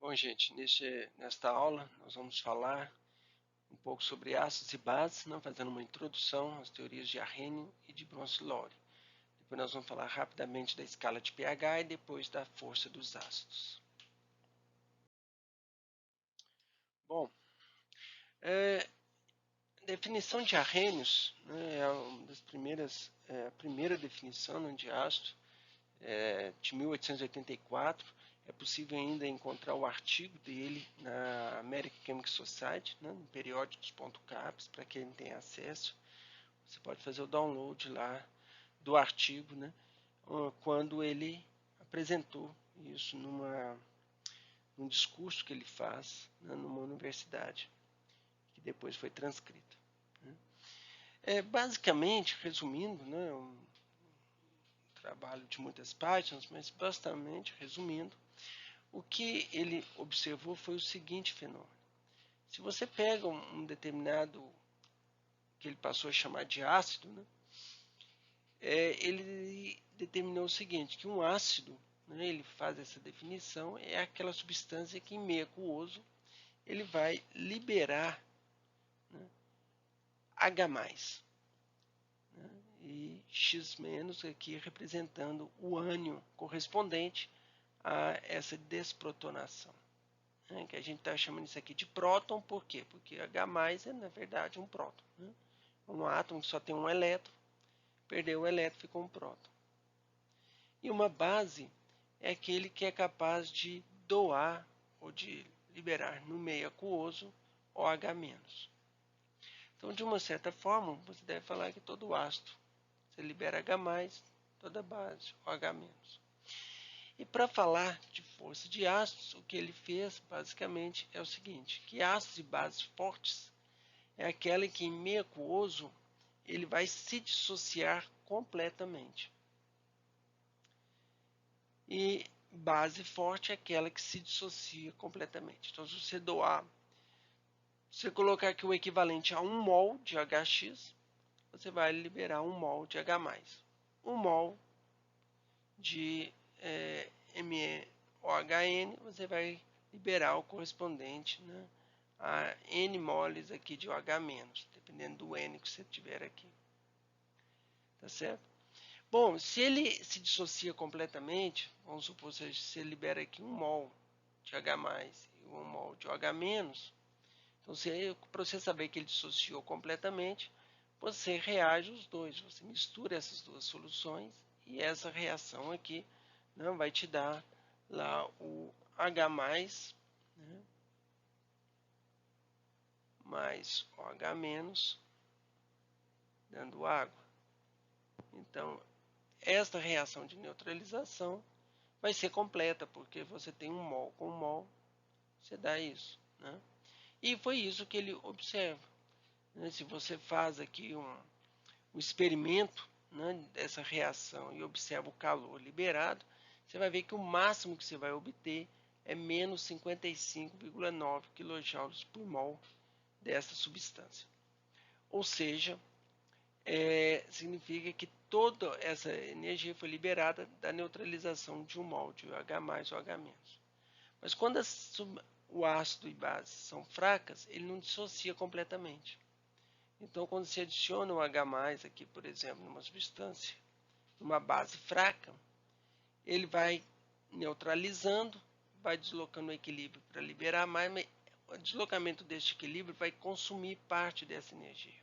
Bom, gente, nesta aula nós vamos falar um pouco sobre ácidos e bases, fazendo uma introdução às teorias de Arrhenius e de Bronsted-Lowry. Depois nós vamos falar rapidamente da escala de pH e depois da força dos ácidos. Bom, definição de Arrhenius, é uma das primeiras, a primeira definição de ácido, de 1884. É possível ainda encontrar o artigo dele na American Chemical Society, no periódicos.caps, para quem tem acesso. Você pode fazer o download lá do artigo, quando ele apresentou isso num discurso que ele faz numa universidade, que depois foi transcrito. Basicamente, resumindo, um trabalho de muitas páginas, mas basicamente, resumindo, o que ele observou foi o seguinte fenômeno. Se você pega um determinado, que ele passou a chamar de ácido, ele determinou o seguinte, que um ácido, ele faz essa definição, é aquela substância que em meio aquoso ele vai liberar H+, e X- aqui representando o ânion correspondente a essa desprotonação. Que a gente está chamando isso aqui de próton, por quê? Porque H+ é, na verdade, um próton. Um átomo que só tem um elétron, perdeu o elétron, ficou um próton. E uma base é aquele que é capaz de doar ou de liberar no meio aquoso OH-. Então, de uma certa forma, você deve falar que todo ácido você libera H+, toda base OH-. E para falar de força de ácidos, o que ele fez basicamente é o seguinte, que ácidos e bases fortes é aquela que em meio aquoso ele vai se dissociar completamente. E base forte é aquela que se dissocia completamente. Então, se você colocar aqui o equivalente a 1 mol de HX, você vai liberar 1 mol de H+. 1 mol de MeOHN, você vai liberar o correspondente a N moles aqui de OH-, dependendo do N que você tiver aqui. Tá certo? Bom, se ele se dissocia completamente, vamos supor que você libera aqui 1 mol de H+ e 1 mol de OH-, então para você saber que ele dissociou completamente, você reage os dois, você mistura essas duas soluções e essa reação aqui vai te dar lá o H+, mais OH-, dando água. Então, esta reação de neutralização vai ser completa, porque você tem 1 mol com 1 mol, você dá isso. E foi isso que ele observa. Se você faz aqui um experimento dessa reação e observa o calor liberado, você vai ver que o máximo que você vai obter é menos 55,9 kJ por mol dessa substância. Ou seja, significa que toda essa energia foi liberada da neutralização de 1 mol de H+ ou OH-. Mas quando o ácido e base são fracas, ele não dissocia completamente. Então, quando se adiciona um H+, aqui, por exemplo, numa substância, numa base fraca, ele vai neutralizando, vai deslocando o equilíbrio para liberar mais, mas o deslocamento deste equilíbrio vai consumir parte dessa energia.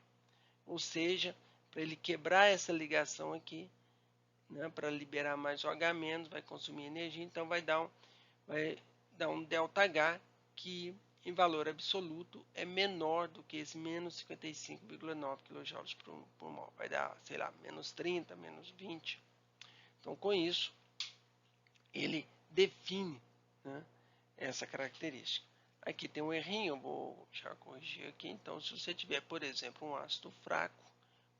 Ou seja, para ele quebrar essa ligação aqui, para liberar mais OH-, vai consumir energia, então vai dar um ΔH que em valor absoluto é menor do que esse menos 55,9 kJ por mol. Vai dar, sei lá, menos 30, menos 20. Então, com isso, ele define essa característica. Aqui tem um errinho, eu vou já corrigir aqui. Então, se você tiver, por exemplo, um ácido fraco,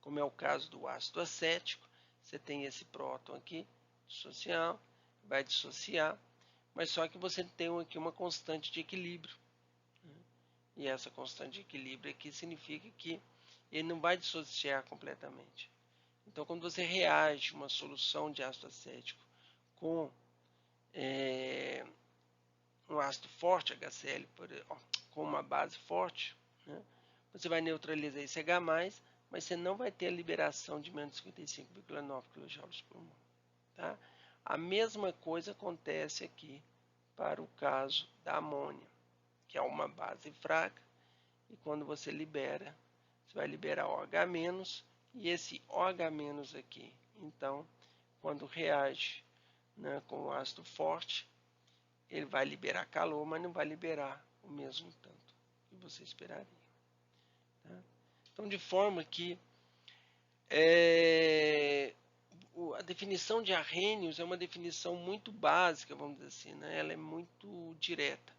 como é o caso do ácido acético, você tem esse próton aqui, dissociar, vai dissociar, mas só que você tem aqui uma constante de equilíbrio. E essa constante de equilíbrio aqui significa que ele não vai dissociar completamente. Então, quando você reage uma solução de ácido acético com um ácido forte, HCl, com uma base forte, né, você vai neutralizar esse H+, mas você não vai ter a liberação de menos 55,9 kJ por mol. Tá? A mesma coisa acontece aqui para o caso da amônia, que é uma base fraca, e quando você libera, você vai liberar OH-, e esse OH- aqui, então, quando reage, né, com o ácido forte, ele vai liberar calor, mas não vai liberar o mesmo tanto que você esperaria. Tá? Então, de forma que a definição de Arrhenius é uma definição muito básica, vamos dizer assim, né? Ela é muito direta.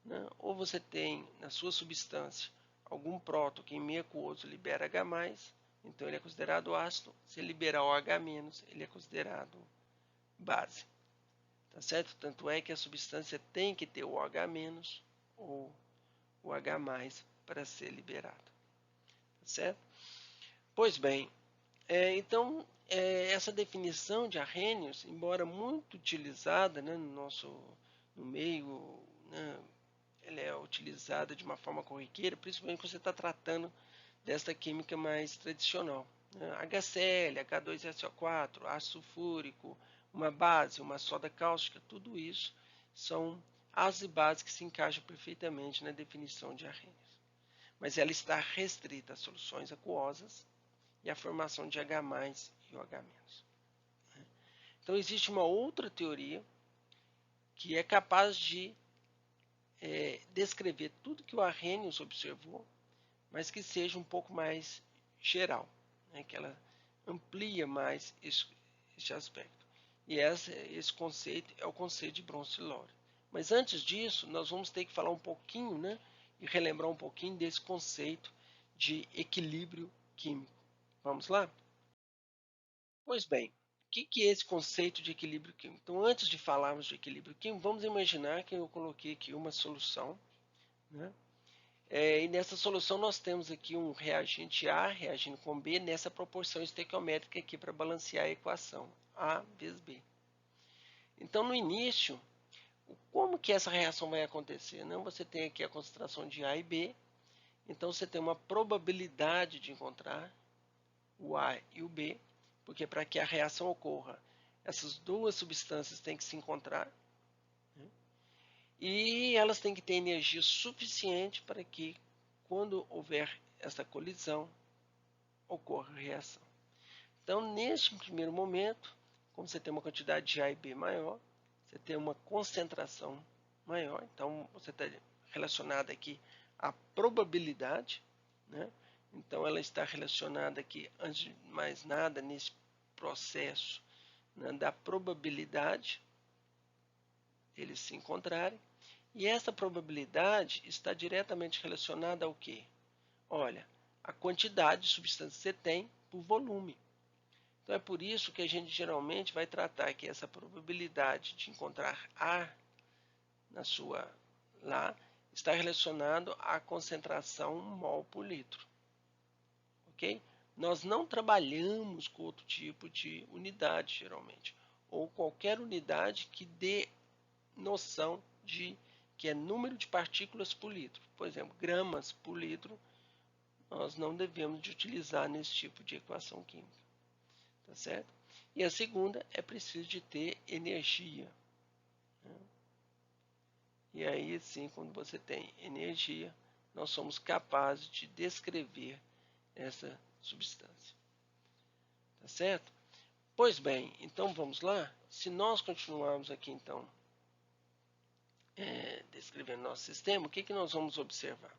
Né? Ou você tem na sua substância algum próton que em aquoso libera H+, então ele é considerado ácido. Se ele liberar o H-, ele é considerado base. Tá certo? Tanto é que a substância tem que ter o OH- ou o H+ para ser liberado. Tá certo? Pois bem, então essa definição de Arrhenius, embora muito utilizada, né, no meio, né, ela é utilizada de uma forma corriqueira, principalmente quando você está tratando desta química mais tradicional. Né? HCl, H2SO4, ácido sulfúrico, uma base, uma soda cáustica, tudo isso são ácidos e bases que se encaixam perfeitamente na definição de Arrhenius. Mas ela está restrita a soluções aquosas e a formação de H+ e OH-. Então existe uma outra teoria que é capaz de descrever tudo que o Arrhenius observou, mas que seja um pouco mais geral, né? Que ela amplia mais este aspecto. E esse conceito é o conceito de Bronsted-Lowry. Mas antes disso, nós vamos ter que falar um pouquinho, né, e relembrar um pouquinho desse conceito de equilíbrio químico. Vamos lá? Pois bem, o que é esse conceito de equilíbrio químico? Então, antes de falarmos de equilíbrio químico, vamos imaginar que eu coloquei aqui uma solução, né? E nessa solução nós temos aqui um reagente A reagindo com B nessa proporção estequiométrica aqui para balancear a equação A vezes B. Então, no início, como que essa reação vai acontecer? Não, você tem aqui a concentração de A e B, então você tem uma probabilidade de encontrar o A e o B, porque para que a reação ocorra, essas duas substâncias têm que se encontrar, né? E elas têm que ter energia suficiente para que, quando houver essa colisão, ocorra a reação. Então, neste primeiro momento, como você tem uma quantidade de A e B maior, você tem uma concentração maior, então você está relacionado aqui à probabilidade, né? Então, ela está relacionada aqui, antes de mais nada, nesse processo, né, da probabilidade eles se encontrarem. E essa probabilidade está diretamente relacionada ao quê? Olha, a quantidade de substância que você tem por volume. Então é por isso que a gente geralmente vai tratar que essa probabilidade de encontrar A na sua lá está relacionado à concentração mol por litro. Ok? Nós não trabalhamos com outro tipo de unidade geralmente, ou qualquer unidade que dê noção de que é número de partículas por litro. Por exemplo, gramas por litro, nós não devemos de utilizar nesse tipo de equação química. Tá certo? E a segunda é preciso de ter energia. Né? E aí sim, quando você tem energia, nós somos capazes de descrever essa substância. Tá certo? Pois bem, então vamos lá. Se nós continuarmos aqui então descrevendo nosso sistema, o que nós vamos observar?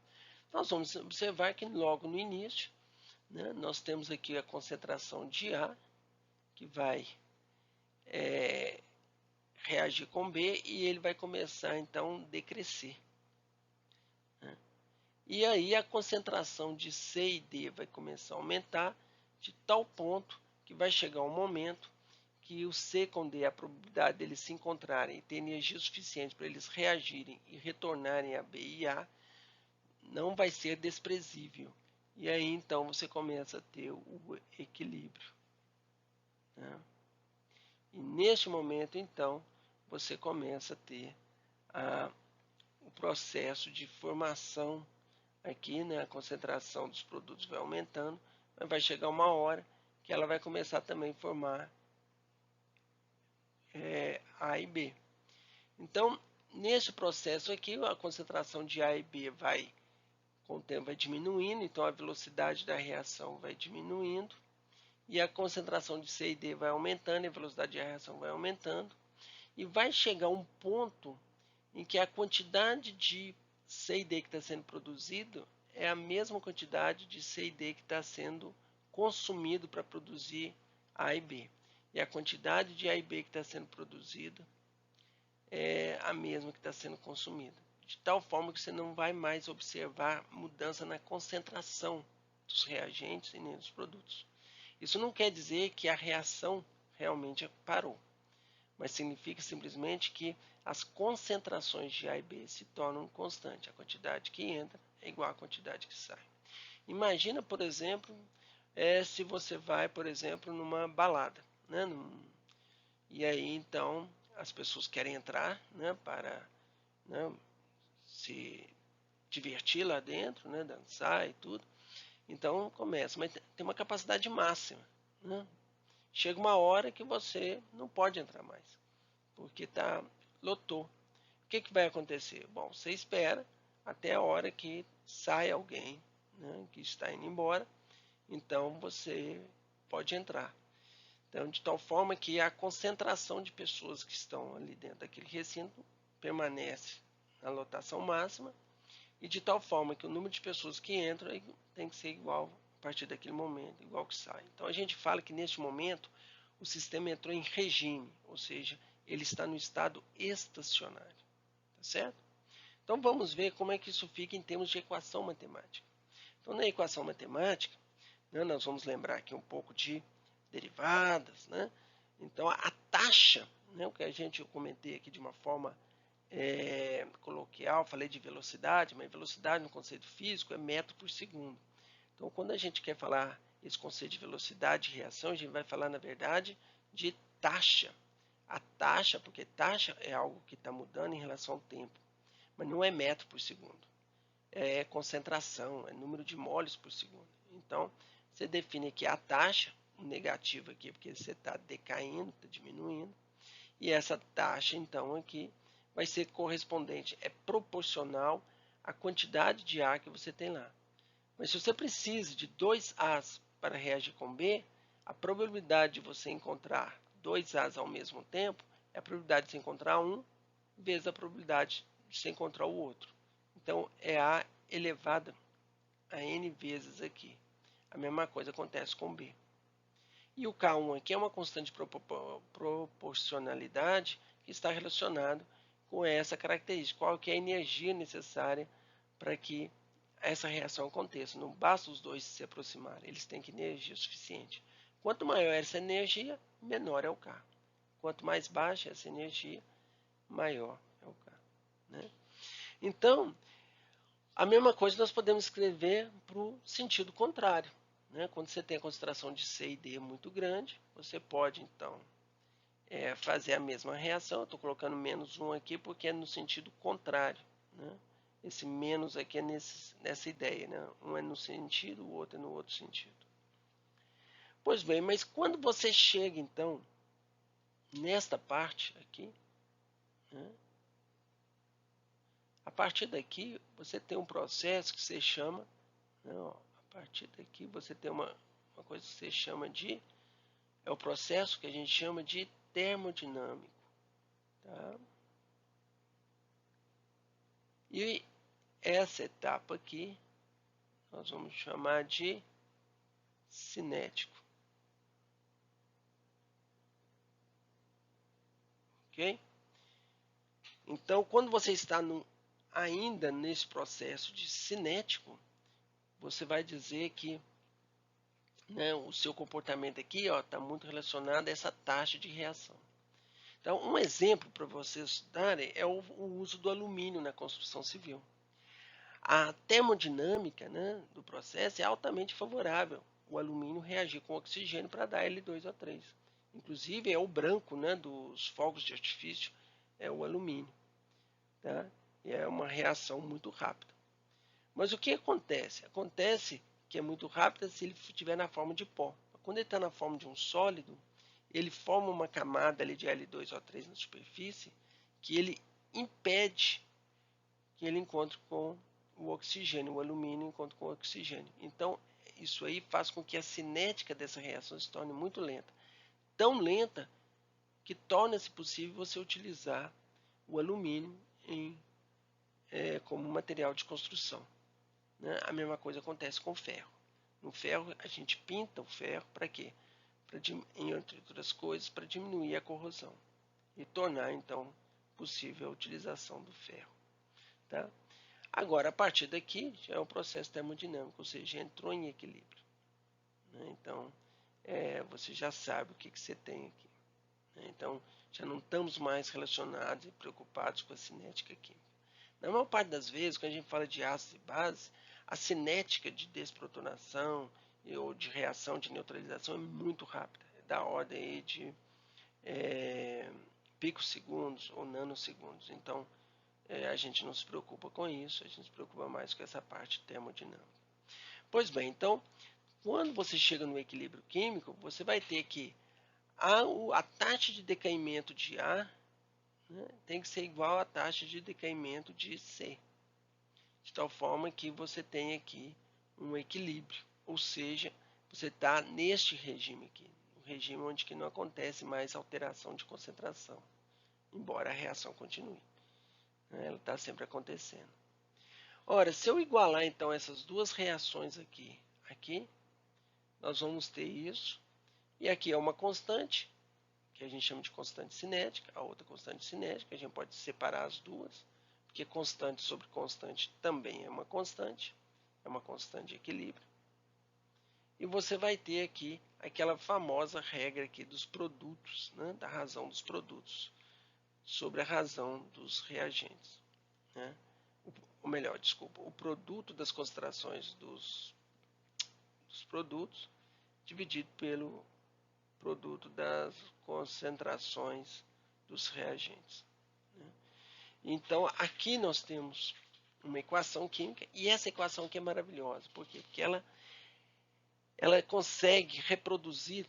Nós vamos observar que logo no início, né, nós temos aqui a concentração de A, que vai reagir com B e ele vai começar então a decrescer. Né? E aí a concentração de C e D vai começar a aumentar de tal ponto que vai chegar um momento que o C com D, a probabilidade deles se encontrarem e ter energia suficiente para eles reagirem e retornarem a B e A, não vai ser desprezível. E aí então você começa a ter o equilíbrio. Né? E neste momento então você começa a ter processo de formação aqui, né, a concentração dos produtos vai aumentando, mas vai chegar uma hora que ela vai começar também a formar A e B. Então, nesse processo aqui, a concentração de A e B vai, com o tempo, vai diminuindo, então a velocidade da reação vai diminuindo, e a concentração de C e D vai aumentando, e a velocidade de reação vai aumentando, e vai chegar um ponto em que a quantidade de C e D que está sendo produzido é a mesma quantidade de C e D que está sendo consumido para produzir A e B. E a quantidade de A e B que está sendo produzida é a mesma que está sendo consumida. De tal forma que você não vai mais observar mudança na concentração dos reagentes e nem dos produtos. Isso não quer dizer que a reação realmente parou, mas significa simplesmente que as concentrações de A e B se tornam constantes. A quantidade que entra é igual à quantidade que sai. Imagina, por exemplo, se você vai, por exemplo, numa balada, né? E aí, então, as pessoas querem entrar, né, para, né, se divertir lá dentro, né, dançar e tudo. Então, começa, mas tem uma capacidade máxima, né? Chega uma hora que você não pode entrar mais, porque lotou. O que vai acontecer? Bom, você espera até a hora que sai alguém, né, que está indo embora, então você pode entrar. Então, de tal forma que a concentração de pessoas que estão ali dentro daquele recinto permanece na lotação máxima, e de tal forma que o número de pessoas que entram tem que ser igual a partir daquele momento, igual que sai. Então a gente fala que neste momento o sistema entrou em regime, ou seja, ele está no estado estacionário, tá certo? Então vamos ver como é que isso fica em termos de equação matemática. Então na equação matemática, né, nós vamos lembrar aqui um pouco de derivadas, né? Então a taxa, né, o que eu comentei aqui de uma forma coloquial, falei de velocidade, mas velocidade no conceito físico é metro por segundo. Então, quando a gente quer falar esse conceito de velocidade de reação, a gente vai falar, na verdade, de taxa. A taxa, porque taxa é algo que está mudando em relação ao tempo, mas não é metro por segundo. É concentração, é número de moles por segundo. Então, você define aqui a taxa, um negativo aqui, porque você está decaindo, está diminuindo, e essa taxa, então, aqui, vai ser correspondente, é proporcional à quantidade de A que você tem lá. Mas se você precisa de 2 A's para reagir com B, a probabilidade de você encontrar 2 A's ao mesmo tempo é a probabilidade de você encontrar um vezes a probabilidade de você encontrar o outro. Então, é A elevada a N vezes aqui. A mesma coisa acontece com B. E o K1 aqui é uma constante de proporcionalidade que está relacionado com essa característica. Qual que é a energia necessária para que essa reação aconteça? Não basta os dois se aproximarem, eles têm que ter energia suficiente. Quanto maior essa energia, menor é o K. Quanto mais baixa essa energia, maior é o K. Né? Então, a mesma coisa nós podemos escrever para o sentido contrário. Né? Quando você tem a concentração de C e D muito grande, você pode, então, fazer a mesma reação. Eu estou colocando menos 1 aqui porque é no sentido contrário. Né? Esse menos aqui é nessa ideia. Né? Um é no sentido, o outro é no outro sentido. Pois bem, mas quando você chega, então, nesta parte aqui, né? A partir daqui, você tem um processo que você chama, né? A partir daqui, você tem uma coisa que você chama de, é o processo que a gente chama de termodinâmico. Tá? E essa etapa aqui, nós vamos chamar de cinético. Ok? Então, quando você está ainda nesse processo de cinético, você vai dizer que, né, o seu comportamento aqui está muito relacionado a essa taxa de reação. Então, um exemplo para vocês estudarem é o uso do alumínio na construção civil. A termodinâmica, né, do processo é altamente favorável o alumínio reagir com oxigênio para dar L2O3. Inclusive, é o branco, né, dos fogos de artifício, é o alumínio. Tá? é uma reação muito rápida. Mas o que acontece? Acontece que é muito rápida se ele estiver na forma de pó. Quando ele está na forma de um sólido, ele forma uma camada ali de L2O3 na superfície que ele impede que ele encontre com o oxigênio, o alumínio encontre com o oxigênio. Então, isso aí faz com que a cinética dessa reação se torne muito lenta. Tão lenta que torna-se possível você utilizar o alumínio como material de construção. Né? A mesma coisa acontece com o ferro. No ferro, a gente pinta o ferro para quê? Entre outras coisas, para diminuir a corrosão e tornar, então, possível a utilização do ferro. Tá? Agora, a partir daqui, já é um processo termodinâmico, ou seja, entrou em equilíbrio. Né? Então, você já sabe o que você tem aqui. Né? Então, já não estamos mais relacionados e preocupados com a cinética química. Na maior parte das vezes, quando a gente fala de ácidos e bases, a cinética de desprotonação ou de reação de neutralização é muito rápida. É da ordem de picosegundos ou nanosegundos. Então, a gente não se preocupa com isso, a gente se preocupa mais com essa parte termodinâmica. Pois bem, então, quando você chega no equilíbrio químico, você vai ter que a taxa de decaimento de A, né, tem que ser igual à taxa de decaimento de C, de tal forma que você tem aqui um equilíbrio, ou seja, você está neste regime aqui, um regime onde que não acontece mais alteração de concentração, embora a reação continue. Ela está sempre acontecendo. Ora, se eu igualar então essas duas reações aqui, nós vamos ter isso, e aqui é uma constante, que a gente chama de constante cinética, a outra constante cinética, a gente pode separar as duas, porque constante sobre constante também é uma constante de equilíbrio. E você vai ter aqui aquela famosa regra aqui dos produtos, né, da razão dos produtos, sobre a razão dos reagentes. Né? Ou melhor, desculpa, o produto das concentrações dos produtos dividido pelo produto das concentrações dos reagentes. Né? Então, aqui nós temos uma equação química, e essa equação aqui é maravilhosa. Por quê? Porque ela consegue reproduzir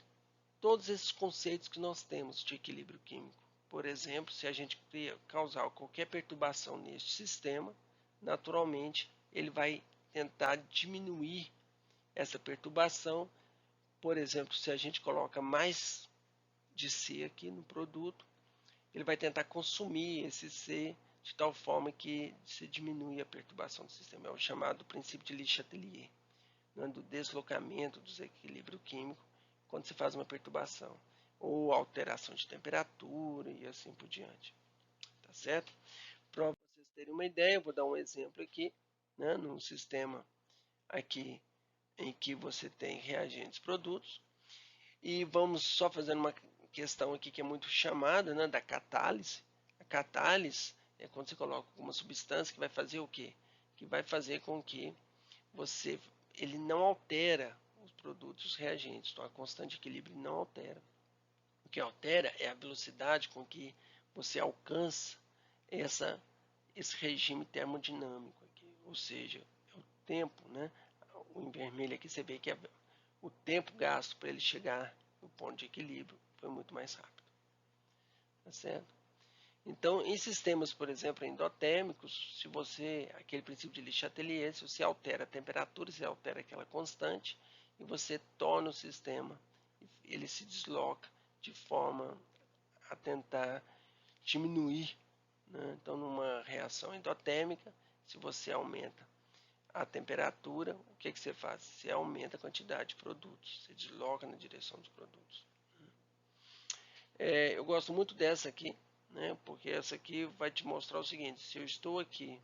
todos esses conceitos que nós temos de equilíbrio químico. Por exemplo, se a gente causar qualquer perturbação neste sistema, naturalmente ele vai tentar diminuir essa perturbação. Por exemplo, se a gente coloca mais de C aqui no produto, ele vai tentar consumir esse C de tal forma que se diminui a perturbação do sistema. É o chamado princípio de Le Chatelier, né, do deslocamento do desequilíbrio químico quando se faz uma perturbação, ou alteração de temperatura e assim por diante. Tá certo? Para vocês terem uma ideia, eu vou dar um exemplo aqui, né, num sistema aqui em que você tem reagentes produtos, e vamos só fazendo uma questão aqui que é muito chamada, né, da catálise. A catálise é quando você coloca uma substância que vai fazer o quê? Que vai fazer com que ele não altera os produtos, os reagentes. Então a constante de equilíbrio não altera. O que altera é a velocidade com que você alcança esse regime termodinâmico aqui, ou seja, é o tempo, né? Em vermelho aqui você vê que o tempo gasto para ele chegar no ponto de equilíbrio foi muito mais rápido. Tá certo? Então, em sistemas, por exemplo, endotérmicos, se você, aquele princípio de Le Chatelier, se você altera a temperatura, você altera aquela constante, e você torna o sistema, ele se desloca de forma a tentar diminuir. Né? Então, numa reação endotérmica, se você aumenta a temperatura, o que você faz? Você aumenta a quantidade de produtos, você desloca na direção dos produtos. Eu gosto muito dessa aqui, né, porque essa aqui vai te mostrar o seguinte: se eu estou aqui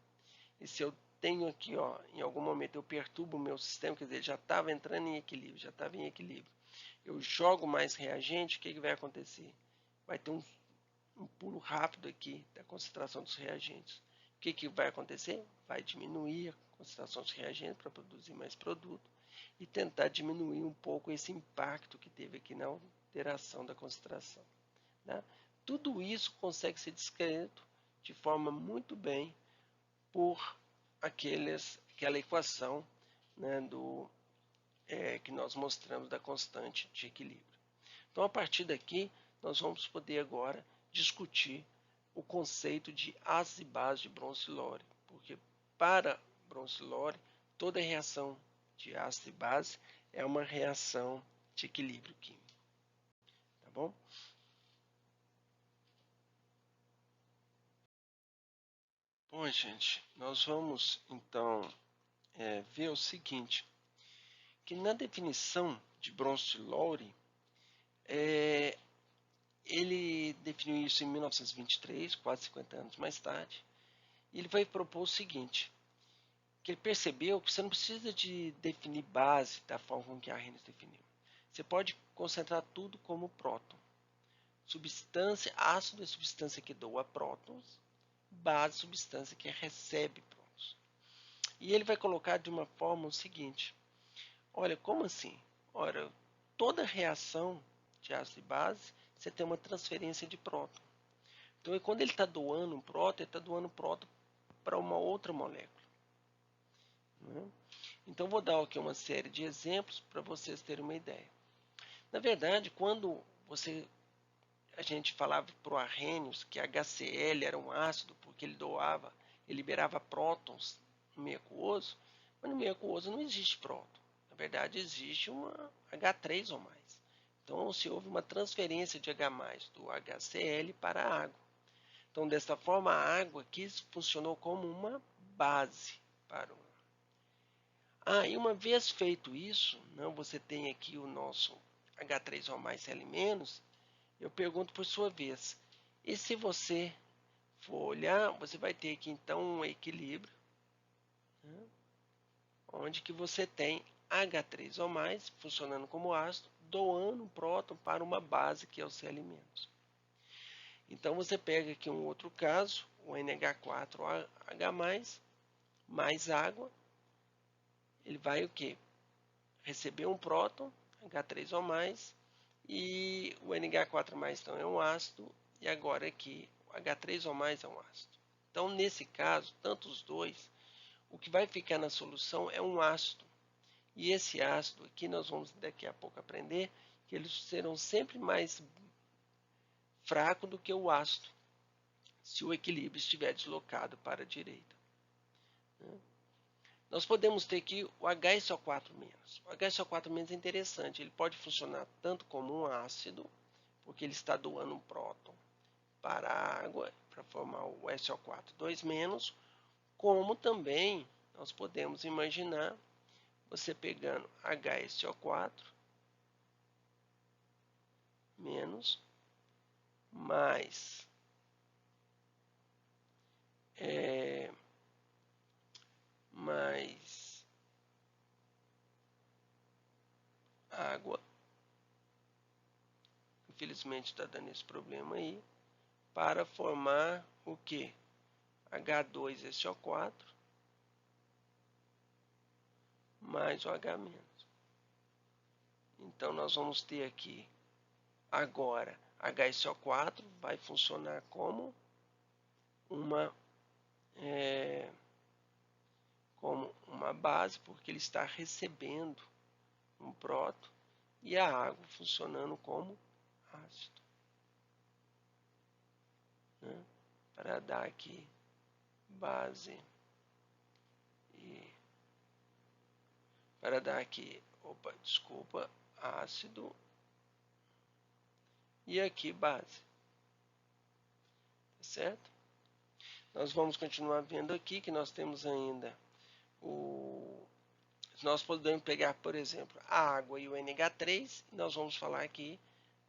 e se eu tenho aqui, ó, em algum momento eu perturbo o meu sistema, quer dizer, ele já estava entrando em equilíbrio, já estava em equilíbrio, eu jogo mais reagente, o que vai acontecer? Vai ter um pulo rápido aqui da concentração dos reagentes. O que vai acontecer? Vai diminuir a concentração dos reagentes para produzir mais produto e tentar diminuir um pouco esse impacto que teve aqui na alteração da concentração. Tá? Tudo isso consegue ser descrito de forma muito bem por aquela equação, né, que nós mostramos da constante de equilíbrio. Então, a partir daqui, nós vamos poder agora discutir o conceito de ácidos e bases de Bronsted-Lowry, porque para Bronsted-Lowry, toda reação de ácido e base é uma reação de equilíbrio químico. Tá bom? Bom, gente, nós vamos então ver o seguinte, que na definição de Bronsted-Lowry, ele definiu isso em 1923, quase 50 anos mais tarde, e ele vai propor o seguinte, que ele percebeu que você não precisa de definir base da forma como que a Arrhenius definiu. Você pode concentrar tudo como próton. Substância, ácido é substância que doa prótons, base, substância que recebe prótons. E ele vai colocar de uma forma o seguinte, olha, como assim? Ora, toda reação de ácido e base, você tem uma transferência de próton. Então, quando ele está doando um próton, ele está doando próton para uma outra molécula. Né? Então, vou dar aqui uma série de exemplos para vocês terem uma ideia. Na verdade, quando a gente falava para o Arrhenius que HCl era um ácido porque ele liberava prótons no meio aquoso, mas no meio aquoso não existe próton. Na verdade, existe uma H3 ou mais. Então, se houve uma transferência de H+, do HCl para a água. Então, desta forma, a água aqui funcionou como uma base para o... e uma vez feito isso, você tem aqui o nosso H3 ou mais Cl-, eu pergunto por sua vez, e se você for olhar, você vai ter aqui então um equilíbrio, né, onde que você tem H3 ou mais funcionando como ácido, doando um próton para uma base que é o Cl-. Então você pega aqui um outro caso, o NH4OH+, mais água, ele vai o quê? Receber um próton, H3 ou mais, e o NH4+, então é um ácido, e agora aqui o H3 ou mais é um ácido. Então, nesse caso, tanto os dois, o que vai ficar na solução é um ácido. E esse ácido aqui, nós vamos daqui a pouco aprender, que eles serão sempre mais fracos do que o ácido, se o equilíbrio estiver deslocado para a direita. Nós podemos ter aqui o HSO4-. O HSO4- é interessante, ele pode funcionar tanto como um ácido, porque ele está doando um próton para a água, para formar o SO4-2-, como também nós podemos imaginar você pegando HSO4- mais água, infelizmente está dando esse problema aí, para formar o que? H2SO4 mais o H-. Então, nós vamos ter aqui agora HSO4 vai funcionar como uma base, porque ele está recebendo um próton, e a água funcionando como ácido. Né? Para dar aqui base e para dar aqui, ácido e aqui base. Certo? Nós vamos continuar vendo aqui que nós temos ainda nós podemos pegar, por exemplo, a água e o NH3, e nós vamos falar aqui,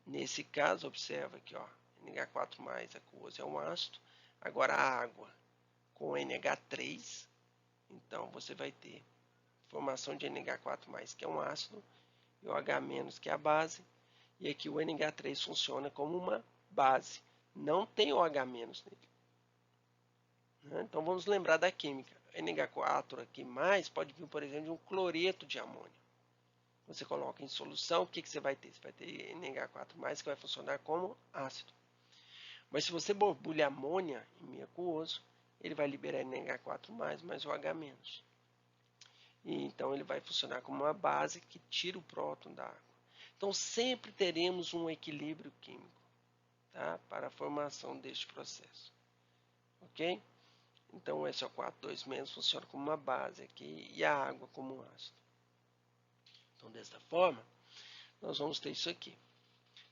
nesse caso, observa aqui, ó, NH4+, aquoso é um ácido, agora a água com NH3, então você vai ter formação de NH4+, que é um ácido, e o H-, que é a base, e aqui o NH3 funciona como uma base, não tem o H- nele. Então vamos lembrar da química. NH4 aqui mais pode vir, por exemplo, de um cloreto de amônio. Você coloca em solução, o que você vai ter? Você vai ter NH4+, que vai funcionar como ácido. Mas se você borbulha amônia em meio aquoso, ele vai liberar NH4+, mais o H-. E então ele vai funcionar como uma base que tira o próton da água. Então sempre teremos um equilíbrio químico, tá? Para a formação deste processo. Ok? Então o SO4 2- funciona como uma base aqui e a água como um ácido. Então desta forma, nós vamos ter isso aqui,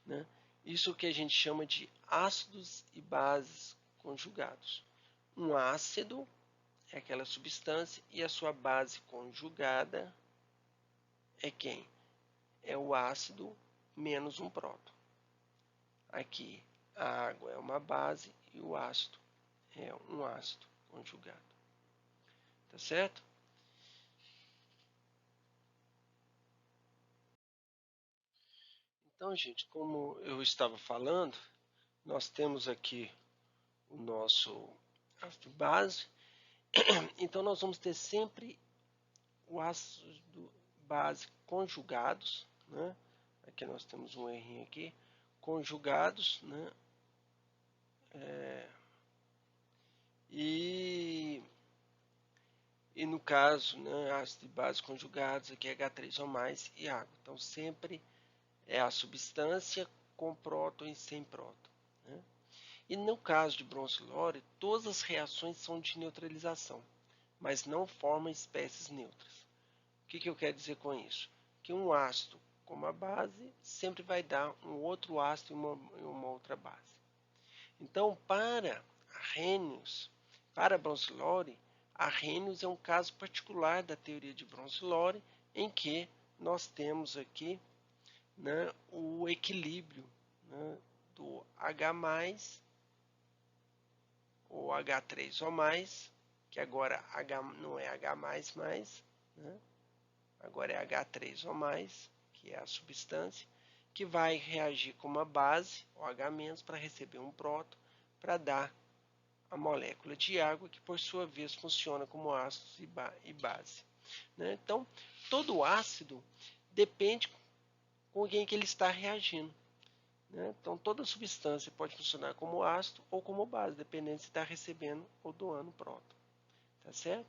né? Isso que a gente chama de ácidos e bases conjugados. Um ácido é aquela substância e a sua base conjugada é quem? É o ácido menos um próton. Aqui a água é uma base e o ácido é um ácido conjugado. Tá certo? Então, gente, como eu estava falando, nós temos aqui o nosso ácido base. Então, nós vamos ter sempre o ácido base conjugados, né? Aqui nós temos um errinho aqui, conjugados, né? E no caso, né, ácido e base conjugados, aqui é H3O+, e água. Então, sempre é a substância com próton e sem próton, né? E no caso de Bronze-Lore, todas as reações são de neutralização, mas não formam espécies neutras. O que eu quero dizer com isso? Que um ácido como a base sempre vai dar um outro ácido e uma outra base. Então, para Arrhenius, para Bronze-Lore, Arrhenius é um caso particular da teoria de Bronze-Lore, em que nós temos aqui, né, o equilíbrio, né, do H+, ou H3O+, que agora H não é H++, né, agora é H3O+, que é a substância, que vai reagir com uma base, OH-, para receber um próton, para dar a molécula de água, que por sua vez funciona como ácido e base, né? Então, todo ácido depende com quem que ele está reagindo, né? Então, toda substância pode funcionar como ácido ou como base, dependendo se está recebendo ou doando próton. Tá certo?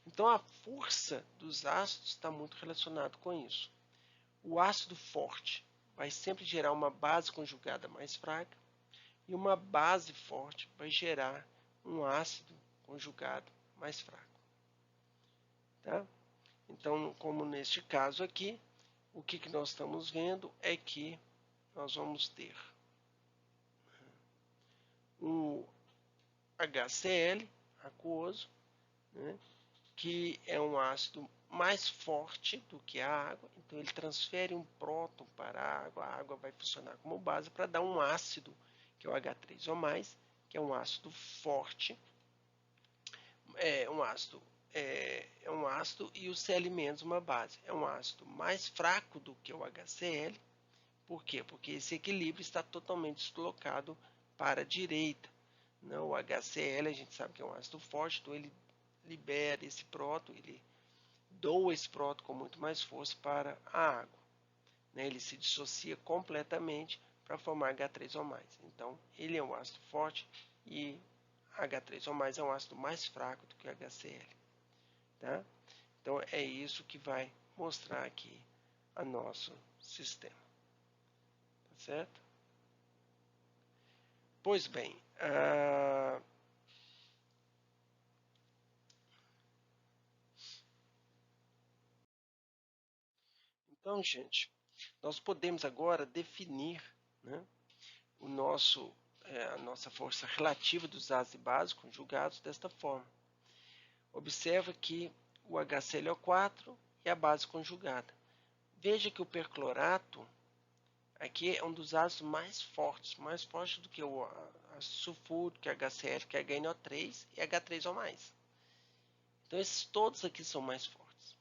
Então, a força dos ácidos está muito relacionado com isso. O ácido forte vai sempre gerar uma base conjugada mais fraca, e uma base forte vai gerar um ácido conjugado mais fraco. Tá? Então, como neste caso aqui, o que nós estamos vendo é que nós vamos ter um HCl aquoso, né, que é um ácido mais forte do que a água, então ele transfere um próton para a água vai funcionar como base para dar um ácido, que é o H3O+, que é um ácido forte, é um ácido e o Cl- uma base. É um ácido mais fraco do que o HCl. Por quê? Porque esse equilíbrio está totalmente deslocado para a direita. Não, o HCl a gente sabe que é um ácido forte, então ele libera esse próton, ele doa esse próton com muito mais força para a água, né? Ele se dissocia completamente para formar H3O+. Então, ele é um ácido forte e H3O+, é um ácido mais fraco do que o HCl. Tá? Então, é isso que vai mostrar aqui o nosso sistema. Tá certo? Pois bem, então, gente, nós podemos agora definir, né, a nossa força relativa dos ácidos e bases conjugados desta forma. Observa que o HClO4 e a base conjugada. Veja que o perclorato aqui é um dos ácidos mais fortes do que o ácido sulfúrico, que é HCl, que é HNO3 e H3O+. Então, esses todos aqui são mais fortes.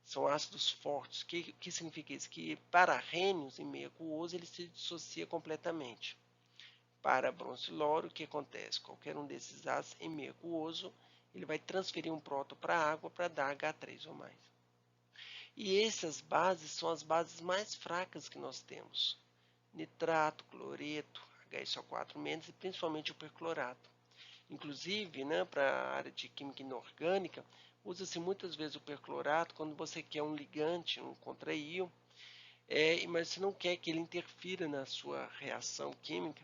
São ácidos fortes. O que significa isso? Que para Arrhenius, em meio aquoso, ele se dissocia completamente. Para Bronze-Lore, o que acontece? Qualquer um desses ácidos em meio aquoso, ele vai transferir um próton para a água para dar H3O+. E essas bases são as bases mais fracas que nós temos. Nitrato, cloreto, HSO4- e principalmente o perclorato. Inclusive, né, para a área de química inorgânica, usa-se muitas vezes o perclorato quando você quer um ligante, um contraíon, mas você não quer que ele interfira na sua reação química.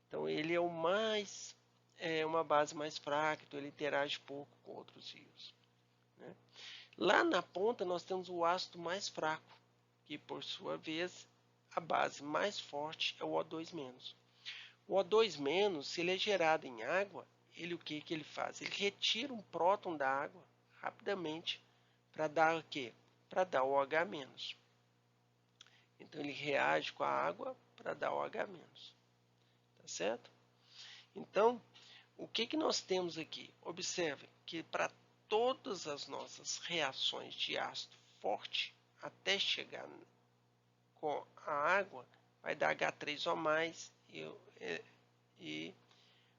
Então ele é uma base mais fraca, então ele interage pouco com outros íons, né? Lá na ponta nós temos o ácido mais fraco, que por sua vez a base mais forte é o O2-. O O2-, se ele é gerado em água, o que ele faz? Ele retira um próton da água rapidamente para dar o quê? Para dar o OH-. Então ele reage com a água para dar o OH-, tá certo? Então, o que nós temos aqui? Observe que para todas as nossas reações de ácido forte, até chegar com a água, vai dar H3O+, e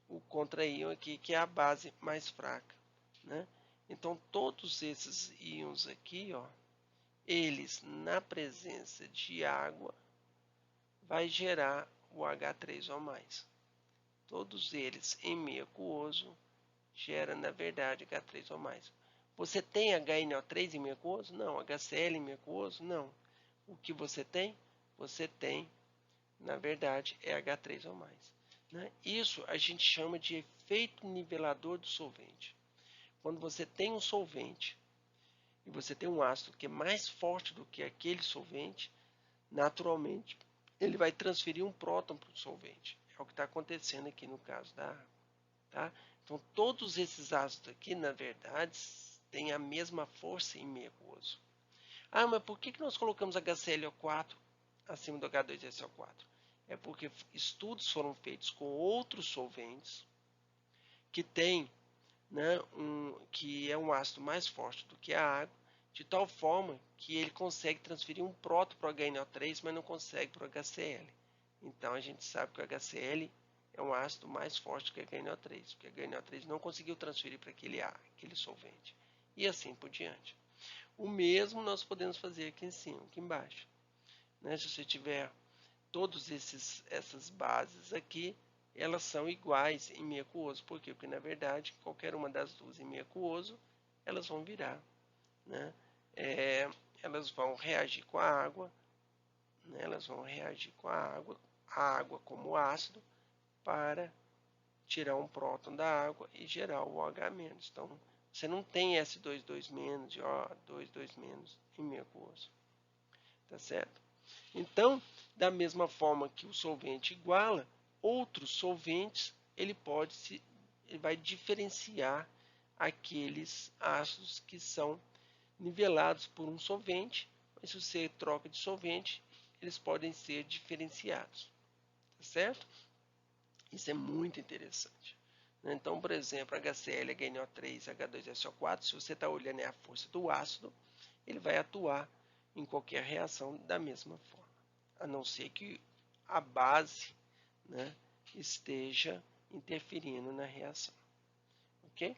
o contraíon aqui, que é a base mais fraca, né? Então, todos esses íons aqui, ó, eles, na presença de água, vai gerar o H3O+. Todos eles em meio aquoso gera, na verdade, H3O+. Você tem HNO3 em meio aquoso? Não. HCl em meio aquoso? Não. O que você tem? Você tem, na verdade, é H3O+. Né? Isso a gente chama de efeito nivelador do solvente. Quando você tem um solvente e você tem um ácido que é mais forte do que aquele solvente, naturalmente ele vai transferir um próton para o solvente. É o que está acontecendo aqui no caso da água. Tá? Então todos esses ácidos aqui, na verdade, têm a mesma força em meio aquoso. Ah, mas por que nós colocamos HClO4 acima do H2SO4? É porque estudos foram feitos com outros solventes que tem, né, que é um ácido mais forte do que a água, de tal forma que ele consegue transferir um próton para o HNO3, mas não consegue para o HCl. Então a gente sabe que o HCl é um ácido mais forte que o HNO3, porque o HNO3 não conseguiu transferir para aquele solvente. E assim por diante. O mesmo nós podemos fazer aqui em cima, aqui embaixo. Né? Se você tiver todas essas bases aqui, elas são iguais em meio aquoso. Por quê? Porque, na verdade, qualquer uma das duas em meio aquoso, elas vão virar, né? Elas vão reagir com a água, né? Elas vão reagir com a água como ácido, para tirar um próton da água e gerar o OH-. Então, você não tem S22- e O22- em meio aquoso. Tá certo? Então, da mesma forma que o solvente iguala, outros solventes, ele vai diferenciar aqueles ácidos que são nivelados por um solvente, mas se você troca de solvente, eles podem ser diferenciados. Tá certo? Isso é muito interessante. Então, por exemplo, HCl, HNO3, H2SO4, se você está olhando a força do ácido, ele vai atuar em qualquer reação da mesma forma, a não ser que a base, né, esteja interferindo na reação. Ok?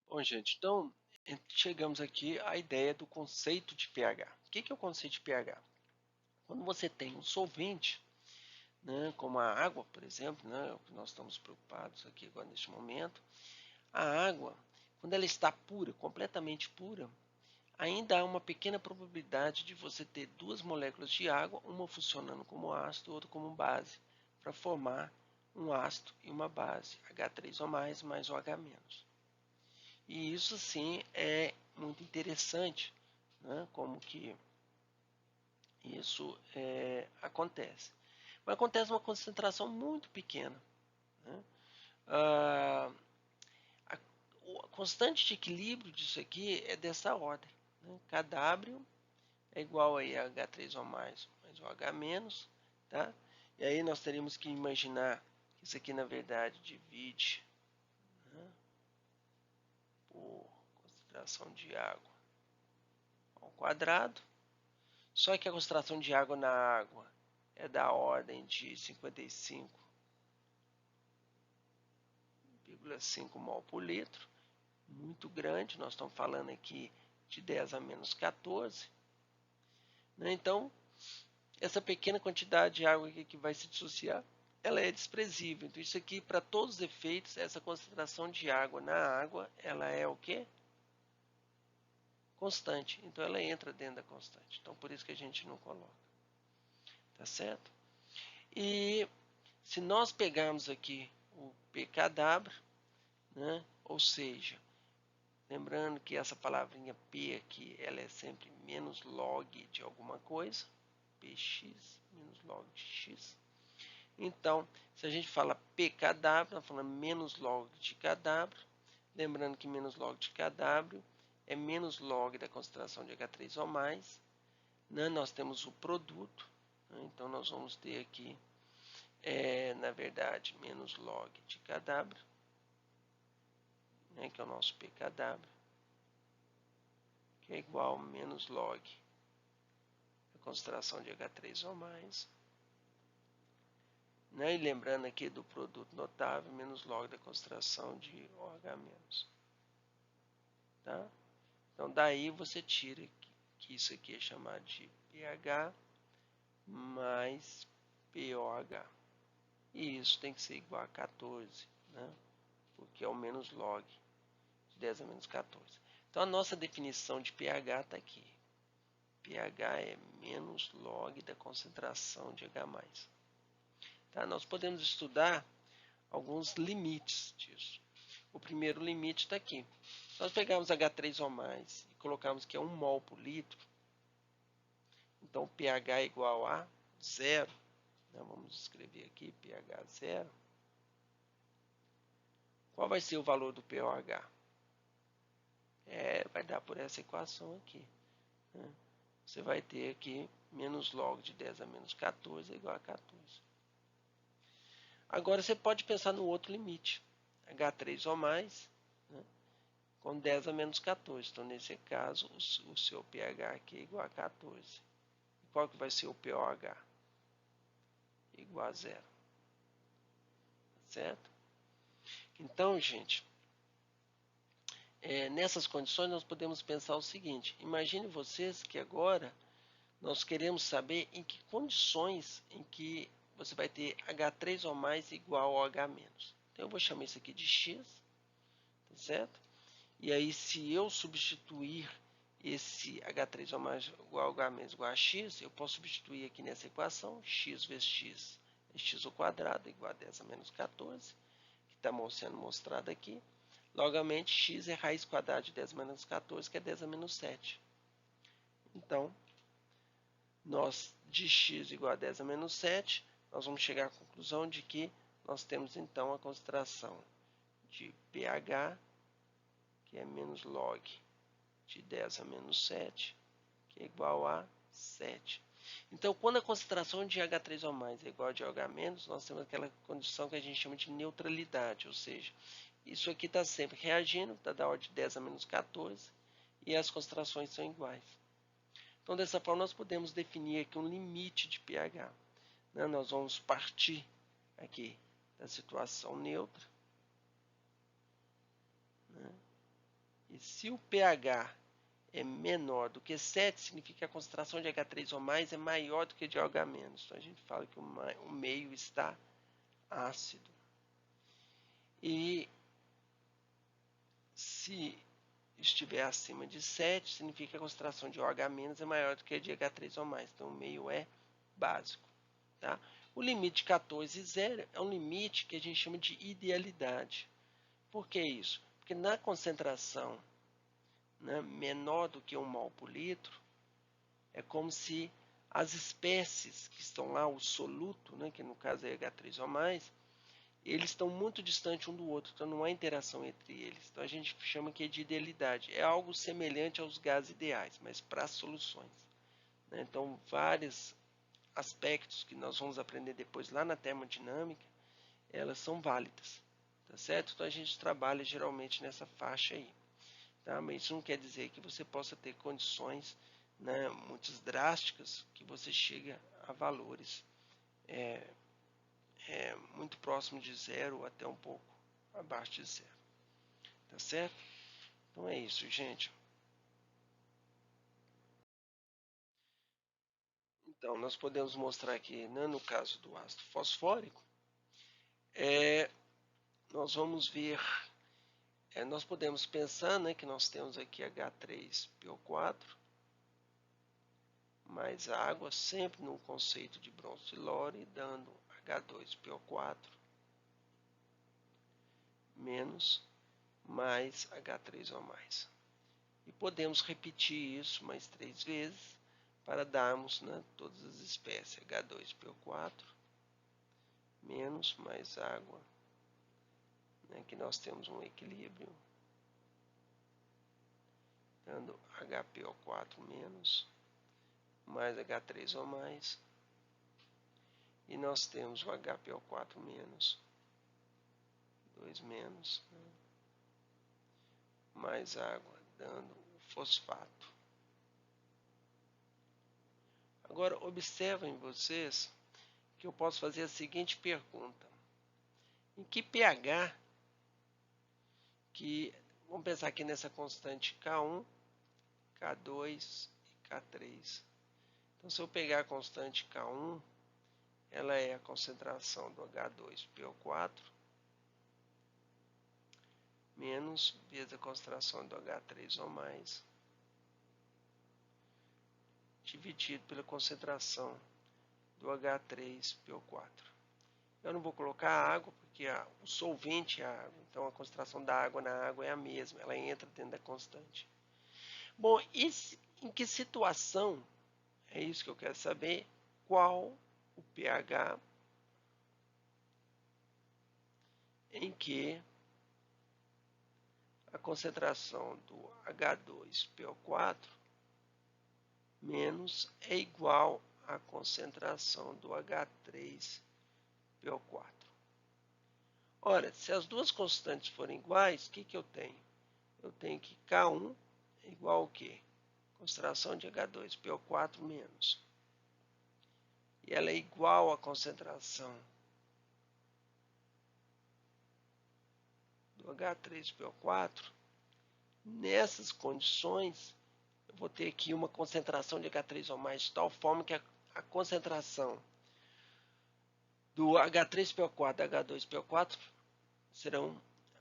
Bom, gente, então chegamos aqui à ideia do conceito de pH. O que é o conceito de pH? Quando você tem um solvente, né, como a água, por exemplo, né, o que nós estamos preocupados aqui agora neste momento, a água, quando ela está pura, completamente pura, ainda há uma pequena probabilidade de você ter duas moléculas de água, uma funcionando como ácido, outra como base, para formar um ácido e uma base, H3O+, mais OH-. E isso sim é muito interessante, né, como que isso acontece. Mas acontece uma concentração muito pequena, né? A constante de equilíbrio disso aqui é dessa ordem, né? K(W) é igual aí a H3O+, mais OH-, tá? E aí nós teríamos que imaginar que isso aqui na verdade divide, né, por concentração de água ao quadrado. Só que a concentração de água na água é da ordem de 55,5 mol por litro, muito grande, nós estamos falando aqui de 10 a menos 14. Né? Então, essa pequena quantidade de água aqui que vai se dissociar ela é desprezível. Então, isso aqui, para todos os efeitos, essa concentração de água na água, ela é o quê? Constante. Então, ela entra dentro da constante. Então, por isso que a gente não coloca. Tá certo? E se nós pegarmos aqui o pKw, né? Ou seja, lembrando que essa palavrinha P aqui, ela é sempre menos log de alguma coisa, Px menos log de x. Então, se a gente fala pKw, nós falamos menos log de Kw, lembrando que menos log de Kw é menos log da concentração de H3O+, né? Nós temos o produto, né? Então nós vamos ter aqui, na verdade, menos log de Kw, né? Que é o nosso pKw, que é igual a menos log da concentração de H3O+, né? E lembrando aqui do produto notável, menos log da concentração de OH-. Tá? Então, daí você tira que isso aqui é chamado de pH mais POH. E isso tem que ser igual a 14, né? Porque é o menos log de 10 a menos 14. Então, a nossa definição de pH está aqui. pH é menos log da concentração de H+. Tá? Nós podemos estudar alguns limites disso. O primeiro limite está aqui. Se nós pegarmos H3O+, e colocarmos que é 1 mol por litro, então o pH é igual a 0. Né? Vamos escrever aqui pH 0. Qual vai ser o valor do pOH? Vai dar por essa equação aqui. Né? Você vai ter aqui menos log de 10 a menos 14 é igual a 14. Agora você pode pensar no outro limite. H3O+, né? Com 10 a menos 14. Então, nesse caso, o seu pH aqui é igual a 14. E qual que vai ser o pOH? Igual a 0. Certo? Então, gente, nessas condições nós podemos pensar o seguinte. Imagine vocês que agora nós queremos saber em que condições em que você vai ter H3O+ igual a OH-. Então, eu vou chamar isso aqui de X. Tá certo? E aí, se eu substituir esse H3O+ igual a OH- igual a X, eu posso substituir aqui nessa equação, X vezes X é X ao quadrado igual a 10 a menos 14, que está sendo mostrado aqui. Logicamente, X é raiz quadrada de 10 a menos 14, que é 10 a menos 7. Então, nós, de X igual a 10 a menos 7, nós vamos chegar à conclusão de que nós temos, então, a concentração de pH, que é menos log de 10 a menos 7, que é igual a 7. Então, quando a concentração de H3O+ é igual a de OH-, nós temos aquela condição que a gente chama de neutralidade, ou seja, isso aqui está sempre reagindo, está da ordem de 10 a menos 14, e as concentrações são iguais. Então, dessa forma, nós podemos definir aqui um limite de pH. Né? Nós vamos partir aqui da situação neutra. Né? E se o pH é menor do que 7, significa que a concentração de H3O+ é maior do que de OH-. Então, a gente fala que o meio está ácido. E se estiver acima de 7, significa que a concentração de OH- é maior do que a de H3O+. Então, o meio é básico. Tá? O limite 14 e 0 é um limite que a gente chama de idealidade. Por que isso? Porque na concentração, né, menor do que 1 mol por litro, é como se as espécies que estão lá, o soluto, né, que no caso é H3O+, eles estão muito distantes um do outro, então não há interação entre eles. Então a gente chama que é de idealidade. É algo semelhante aos gases ideais, mas para soluções. Né? Então, vários aspectos que nós vamos aprender depois lá na termodinâmica, elas são válidas. Tá certo? Então a gente trabalha geralmente nessa faixa aí. Tá? Mas isso não quer dizer que você possa ter condições, né, muito drásticas, que você chega a valores muito próximo de zero ou até um pouco abaixo de zero. Tá certo? Então é isso, gente. Então, nós podemos mostrar aqui, né, no caso do ácido fosfórico, nós vamos ver, nós podemos pensar, né, que nós temos aqui H3PO4 mais água, sempre no conceito de Bronsted-Lowry, dando H2PO4 menos mais H3O+. E podemos repetir isso mais 3 vezes para darmos, né, todas as espécies. H2PO4 menos mais água, né, que nós temos um equilíbrio, dando HPO4 menos mais H3O+, e nós temos o HPO4 menos, 2 menos, né, mais água, dando o fosfato. Agora, observem vocês que eu posso fazer a seguinte pergunta. Em que pH, vamos pensar aqui nessa constante K1, K2 e K3. Então, se eu pegar a constante K1, ela é a concentração do H2PO4 menos vezes a concentração do H3O+, dividido pela concentração do H3PO4. Eu não vou colocar água, porque o solvente é a água, então a concentração da água na água é a mesma, ela entra dentro da constante. Bom, em que situação, é isso que eu quero saber, qual o pH em que a concentração do H2PO4 menos é igual à concentração do H3PO4. Ora, se as duas constantes forem iguais, o que eu tenho? Eu tenho que K1 é igual ao quê? Concentração de H2PO4 menos. E ela é igual à concentração do H3PO4. Nessas condições, eu vou ter aqui uma concentração de H3O+, de tal forma que a concentração do H3PO4 e H2PO4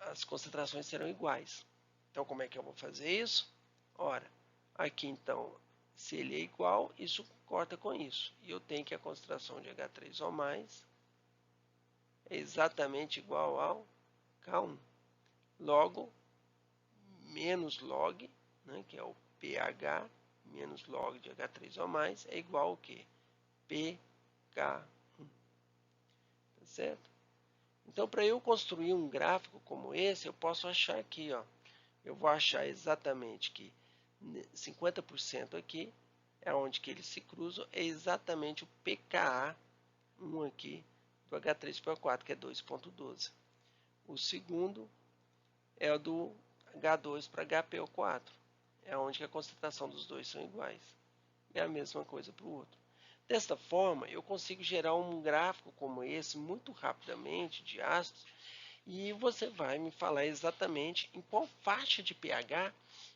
as concentrações serão iguais. Então, como é que eu vou fazer isso? Ora, aqui então, se ele é igual, isso corta com isso. E eu tenho que a concentração de H3O+ é exatamente igual ao K1. Logo, menos log, né, que é o pH, menos log de H3O+, é igual ao quê? pK1. Tá certo? Então, para eu construir um gráfico como esse, eu posso achar aqui, ó, eu vou achar exatamente que 50% aqui é onde que eles se cruzam, é exatamente o pKa1 aqui do H3PO4, que é 2,12. O segundo é o do H2 para HPO4, é onde que a concentração dos dois são iguais. É a mesma coisa para o outro. Desta forma, eu consigo gerar um gráfico como esse muito rapidamente de ácidos, e você vai me falar exatamente em qual faixa de pH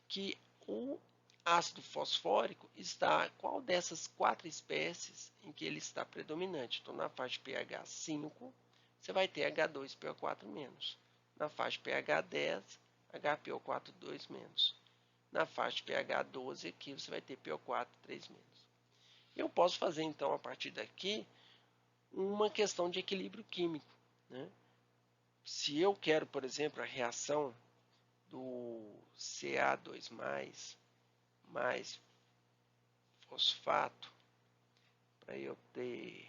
que o ácido fosfórico está, qual dessas 4 espécies em que ele está predominante. Então, na faixa pH 5, você vai ter H2PO4-. Na faixa pH 10, HPO4 2-. Na faixa pH 12, aqui você vai ter PO4 3-. Eu posso fazer, então, a partir daqui, uma questão de equilíbrio químico, né? Se eu quero, por exemplo, a reação do Ca2+, mais fosfato, para eu ter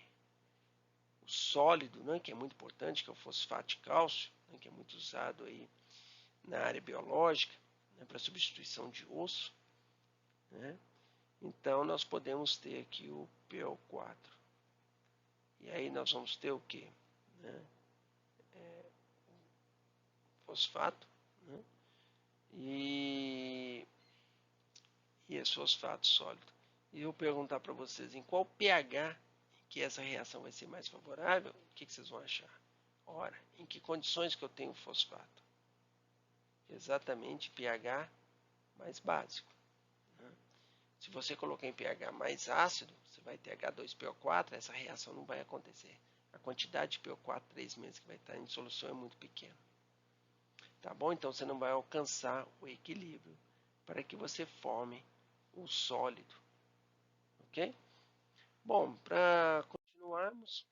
o sólido, né, que é muito importante, que é o fosfato de cálcio, né, que é muito usado aí na área biológica, né, para substituição de osso, né? Então, nós podemos ter aqui o PO4. E aí nós vamos ter o quê? Né? Fosfato, né? E esse fosfato sólido. E eu perguntar para vocês em qual pH que essa reação vai ser mais favorável, o que vocês vão achar? Ora, em que condições que eu tenho fosfato? Exatamente pH mais básico. Né? Se você colocar em pH mais ácido, você vai ter H2PO4, essa reação não vai acontecer. A quantidade de PO4 3 meses que vai estar em solução é muito pequena. Tá bom? Então você não vai alcançar o equilíbrio para que você forme o sólido. Ok? Bom, para continuarmos,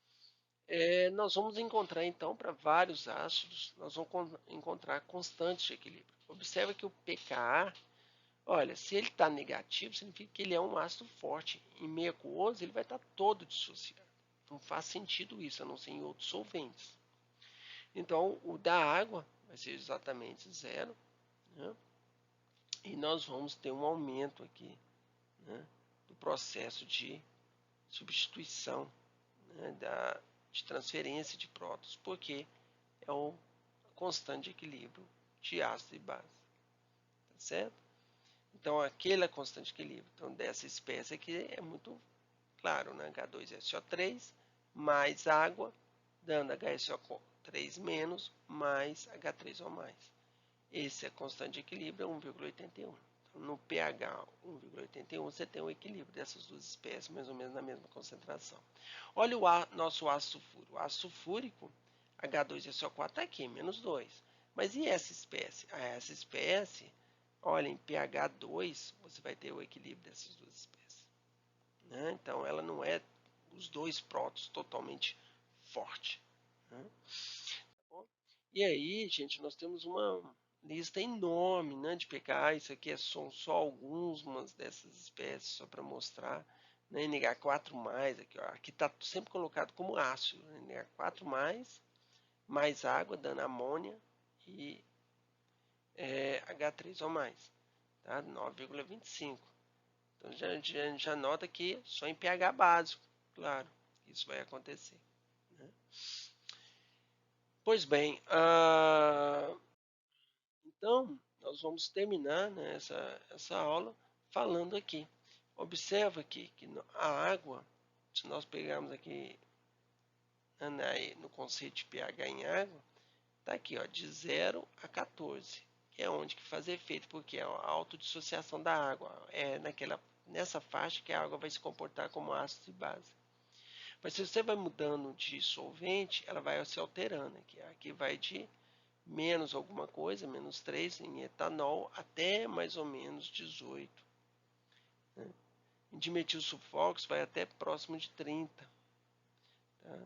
nós vamos encontrar então para vários ácidos, nós vamos encontrar constantes de equilíbrio. Observe que o pKa, olha, se ele está negativo, significa que ele é um ácido forte. Em meio aquoso, ele vai estar todo dissociado. Não faz sentido isso, a não ser em outros solventes. Então, o da água vai ser exatamente zero, né? E nós vamos ter um aumento aqui, né, do processo de substituição, né, de transferência de prótons, porque é o constante de equilíbrio de ácido e base. Tá certo? Então, aquela constante de equilíbrio dessa espécie aqui é muito claro, né? H2SO3 mais água, dando HSO3 menos mais H3O mais. Esse é a constante de equilíbrio, é 1,81. Então, no pH 1,81, você tem um equilíbrio dessas duas espécies, mais ou menos na mesma concentração. Olha o nosso ácido sulfúrico. O ácido sulfúrico, H2SO4 está aqui, menos 2. Mas e essa espécie? Essa espécie, olha, em pH 2, você vai ter o equilíbrio dessas duas espécies. Né? Então, ela não é os dois prótons totalmente forte. Né? E aí, gente, nós temos uma lista enorme, né, de pKa. Isso aqui são só algumas dessas espécies, só para mostrar. Né, NH4+, aqui está sempre colocado como ácido. Né, NH4+, mais água, dando amônia e H3O+, tá? 9,25. Então, já nota que só em pH básico, claro, isso vai acontecer. Né? Pois bem, então, nós vamos terminar, né, essa aula falando aqui. Observa aqui que a água, se nós pegarmos aqui, né, no conceito de pH em água, está aqui, ó, de 0 a 14, que é onde que faz efeito, porque é a autodissociação da água. É nessa faixa que a água vai se comportar como ácido e base. Mas se você vai mudando de solvente, ela vai se alterando. Aqui vai de menos alguma coisa, menos 3 em etanol, até mais ou menos 18. Né? Em dimetilsulfóxido vai até próximo de 30. Tá?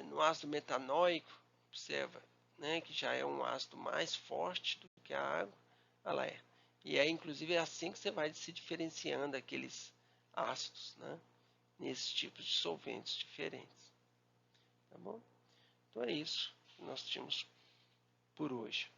No ácido metanóico, observa, né, que já é um ácido mais forte do que a água. Ela é. E é inclusive assim que você vai se diferenciando aqueles ácidos, né, nesses tipos de solventes diferentes. Tá bom? Então é isso que nós tínhamos por hoje.